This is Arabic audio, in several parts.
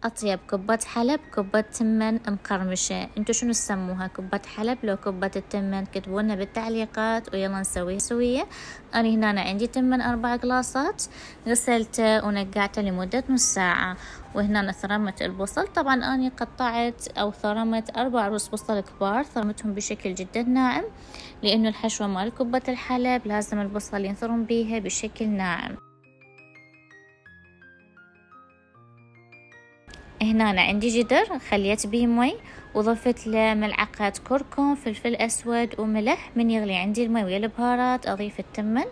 الأطيب، كبة حلب، كبة تمن مقرمشة. انتو شنو تسموها، كبة حلب لو كبة التمن؟ كتبولنا بالتعليقات ويلا نسويها سوية. أنا هنا عندي تمن 4 قلاصات، غسلته ونقعته لمدة نص ساعة. وهنا ثرمت البصل، طبعا أنا قطعت أو ثرمت 4 رؤوس بصل كبار، ثرمتهم بشكل جدا ناعم، لأنه الحشوة مال كبة الحلب لازم البصل ينثرم بيها بشكل ناعم. هنا أنا عندي جدر خليت بيه مي، وضفت له ملعقة كركم، فلفل أسود وملح. من يغلي عندي المي ويا البهارات أضيف التمن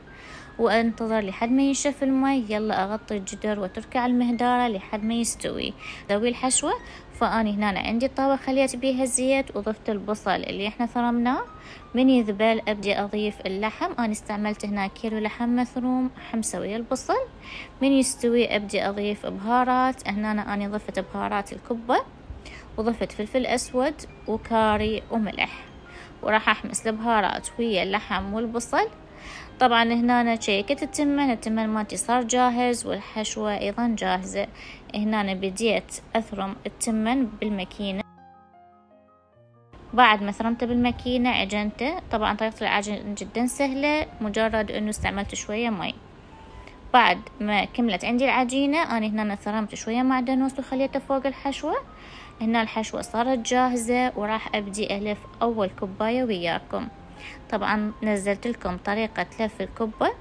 وانتظر لحد ما ينشف المي. يلا أغطي الجدر واتركه على المهدارة لحد ما يستوي. ذوي الحشوة، فأني هنا عندي طاوة خليت بيها زيت وضفت البصل اللي احنا ثرمناه. من يذبل أبدي أضيف اللحم، أنا استعملت هنا كيلو لحم مفروم حمسة ويا البصل. من يستوي أبدي أضيف بهارات. هنا أنا ضفت بهارات الكبة، وضفت فلفل أسود وكاري وملح، وراح أحمس البهارات ويا اللحم والبصل. طبعا هنا أنا شيكت التمن مالتي صار جاهز، والحشوة أيضا جاهزة. هنا أنا بديت أثرم التمن بالماكينة. بعد ما ثرمته بالماكينة عجنته. طبعا طريقة العجن جدا سهلة، مجرد أنه استعملت شوية مي. بعد ما كملت عندي العجينة، أنا هنا ثرمت شوية معدنوس وخليته فوق الحشوة. هنا الحشوة صارت جاهزة، وراح أبدي ألف أول كوباية وياكم. طبعا نزلت لكم طريقة لف الكبة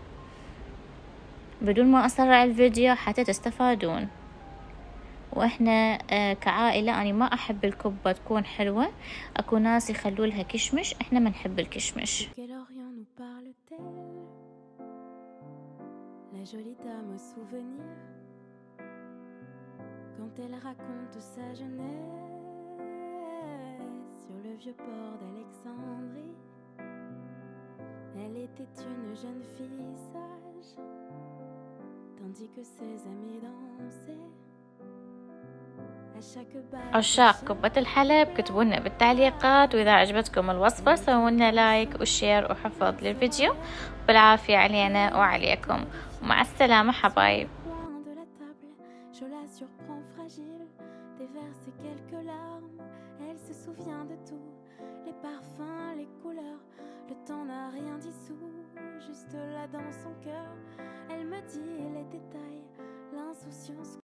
بدون ما أسرع الفيديو حتى تستفادون. وإحنا كعائلة أنا ما أحب الكبة تكون حلوة، أكو ناس يخلولها كشمش، إحنا ما نحب الكشمش. La jolie dame au souvenir, quand elle raconte sa jeunesse sur le vieux port d'Alexandrie. Elle était une jeune fille sage, tandis que ses amis dansaient. عشاق كبة الحلب كتبولنا بالتعليقات، وإذا عجبتكم الوصفة سوولنا لايك وشير وحفظ للفيديو. بالعافية علينا وعليكم، ومع السلامة حبايب. Le temps n'a rien dissous, juste là dans son cœur, elle me dit les détails, l'insouciance.